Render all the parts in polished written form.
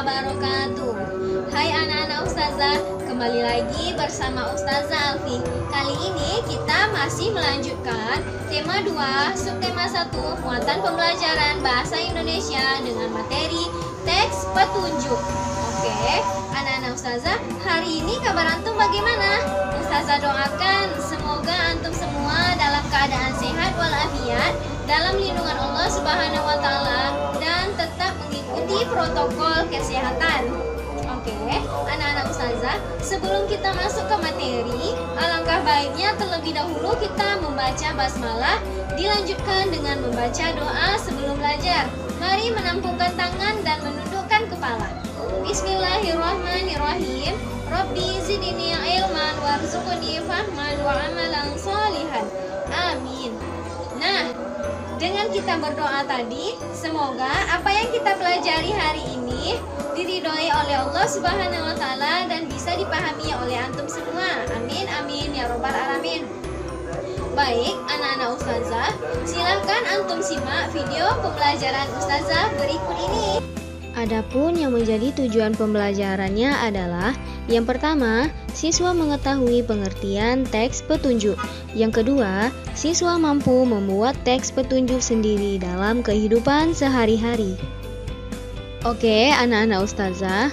wabarakatuh. Hai anak-anak Ustazah, kembali lagi bersama Ustazah Alfi. Kali ini kita masih melanjutkan tema 2, subtema 1, muatan pembelajaran bahasa Indonesia dengan materi teks petunjuk. Oke, anak-anak Ustazah, hari ini kabar antum bagaimana? Ustazah doakan semoga antum semua dalam keadaan sehat walafiat, dalam lindungan Allah Subhanahu wa taala, dan tetap mengikuti protokol kesehatan. Oke, anak-anak Ustazah, sebelum kita masuk ke materi, alangkah baiknya terlebih dahulu kita membaca basmalah, dilanjutkan dengan membaca doa sebelum belajar. Mari menampungkan tangan dan menundukkan kepala. Bismillahirrahmanirrahim. Rabbi zidni ilman warzuqni fahman wa amalan sholihan. Amin. Nah, dengan kita berdoa tadi, semoga apa yang kita pelajari hari ini diridhoi oleh Allah Subhanahu wa taala dan bisa dipahami oleh antum semua. Amin amin ya robbal alamin. Baik, anak-anak Ustazah, silahkan antum simak video pembelajaran Ustazah berikut ini. Adapun yang menjadi tujuan pembelajarannya adalah: yang pertama, siswa mengetahui pengertian teks petunjuk. Yang kedua, siswa mampu membuat teks petunjuk sendiri dalam kehidupan sehari-hari. Oke, anak-anak Ustazah,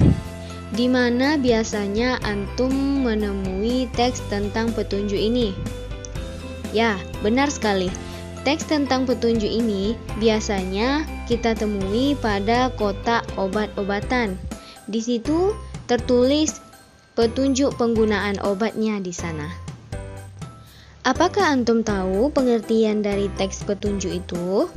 di mana biasanya antum menemui teks tentang petunjuk ini? Ya, benar sekali. Teks tentang petunjuk ini biasanya kita temui pada kotak obat-obatan. Di situ tertulis petunjuk penggunaan obatnya di sana. Apakah antum tahu pengertian dari teks petunjuk itu?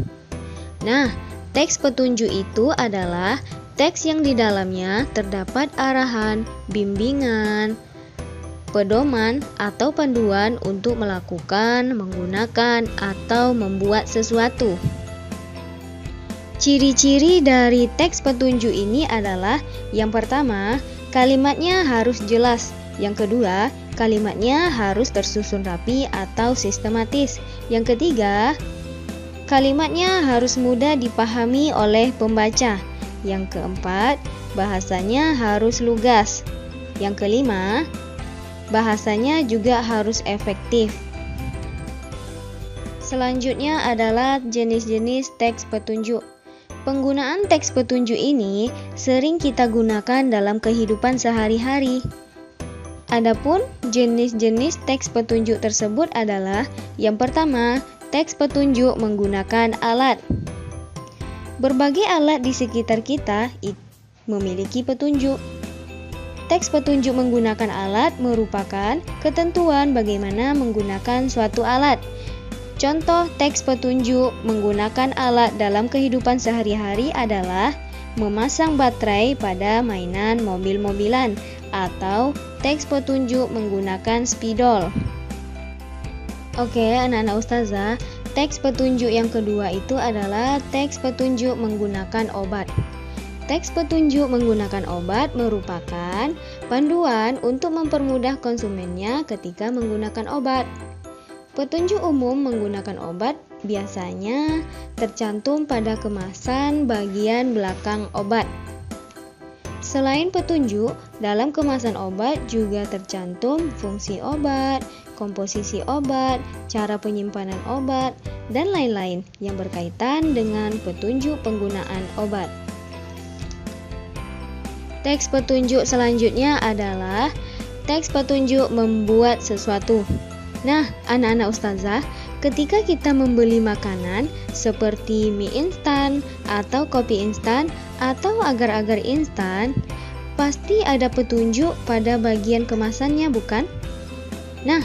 Nah, teks petunjuk itu adalah teks yang di dalamnya terdapat arahan, bimbingan, pedoman atau panduan untuk melakukan, menggunakan, atau membuat sesuatu. Ciri-ciri dari teks petunjuk ini adalah: yang pertama, kalimatnya harus jelas. Yang kedua, kalimatnya harus tersusun rapi atau sistematis. Yang ketiga, kalimatnya harus mudah dipahami oleh pembaca. Yang keempat, bahasanya harus lugas. Yang kelima, bahasanya juga harus efektif. Selanjutnya adalah jenis-jenis teks petunjuk. Penggunaan teks petunjuk ini sering kita gunakan dalam kehidupan sehari-hari. Adapun jenis-jenis teks petunjuk tersebut adalah: yang pertama, teks petunjuk menggunakan alat. Berbagai alat di sekitar kita memiliki petunjuk. Teks petunjuk menggunakan alat merupakan ketentuan bagaimana menggunakan suatu alat. Contoh teks petunjuk menggunakan alat dalam kehidupan sehari-hari adalah memasang baterai pada mainan mobil-mobilan, atau teks petunjuk menggunakan spidol. Oke, anak-anak Ustazah, teks petunjuk yang kedua itu adalah teks petunjuk menggunakan obat. Teks petunjuk menggunakan obat merupakan panduan untuk mempermudah konsumennya ketika menggunakan obat. Petunjuk umum menggunakan obat biasanya tercantum pada kemasan bagian belakang obat. Selain petunjuk, dalam kemasan obat juga tercantum fungsi obat, komposisi obat, cara penyimpanan obat, dan lain-lain yang berkaitan dengan petunjuk penggunaan obat. Teks petunjuk selanjutnya adalah teks petunjuk membuat sesuatu. Nah, anak-anak Ustazah, ketika kita membeli makanan seperti mie instan atau kopi instan atau agar-agar instan, pasti ada petunjuk pada bagian kemasannya, bukan? Nah,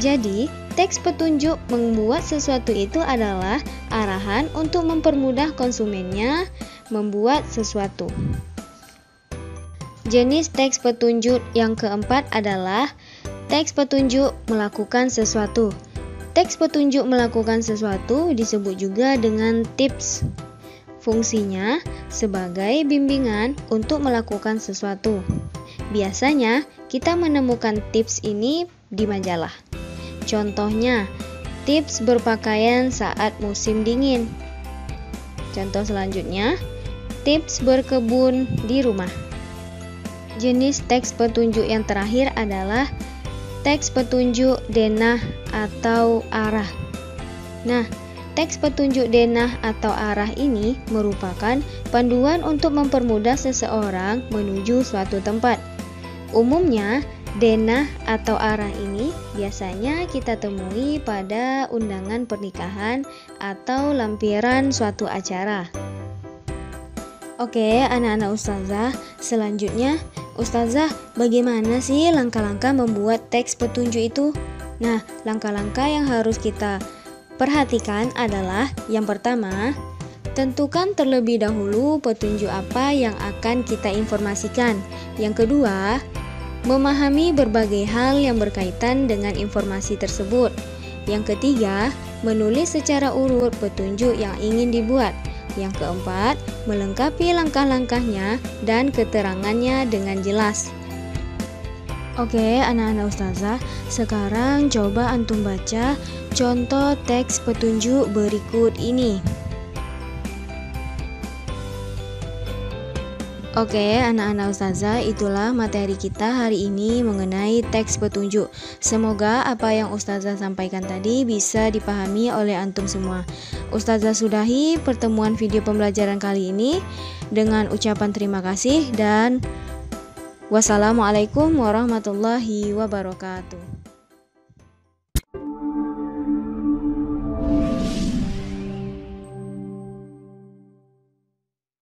jadi teks petunjuk membuat sesuatu itu adalah arahan untuk mempermudah konsumennya membuat sesuatu. Jenis teks petunjuk yang keempat adalah teks petunjuk melakukan sesuatu. Teks petunjuk melakukan sesuatu disebut juga dengan tips. Fungsinya sebagai bimbingan untuk melakukan sesuatu. Biasanya kita menemukan tips ini di majalah. Contohnya, tips berpakaian saat musim dingin. Contoh selanjutnya, Tips berkebun di rumah. Jenis teks petunjuk yang terakhir adalah teks petunjuk denah atau arah. Nah, teks petunjuk denah atau arah ini merupakan panduan untuk mempermudah seseorang menuju suatu tempat. Umumnya, denah atau arah ini biasanya kita temui pada undangan pernikahan atau lampiran suatu acara. Oke, anak-anak ustazah, selanjutnya ustazah, bagaimana sih langkah-langkah membuat teks petunjuk itu? Nah, langkah-langkah yang harus kita perhatikan adalah yang pertama, tentukan terlebih dahulu petunjuk apa yang akan kita informasikan. Yang kedua, memahami berbagai hal yang berkaitan dengan informasi tersebut. Yang ketiga, menulis secara urut petunjuk yang ingin dibuat. Yang keempat, melengkapi langkah-langkahnya dan keterangannya dengan jelas. Oke, anak-anak ustazah, sekarang coba antum baca contoh teks petunjuk berikut ini. Oke, anak-anak ustazah, itulah materi kita hari ini mengenai teks petunjuk. Semoga apa yang ustazah sampaikan tadi bisa dipahami oleh antum semua. Ustazah sudahi pertemuan video pembelajaran kali ini dengan ucapan terima kasih dan wassalamualaikum warahmatullahi wabarakatuh.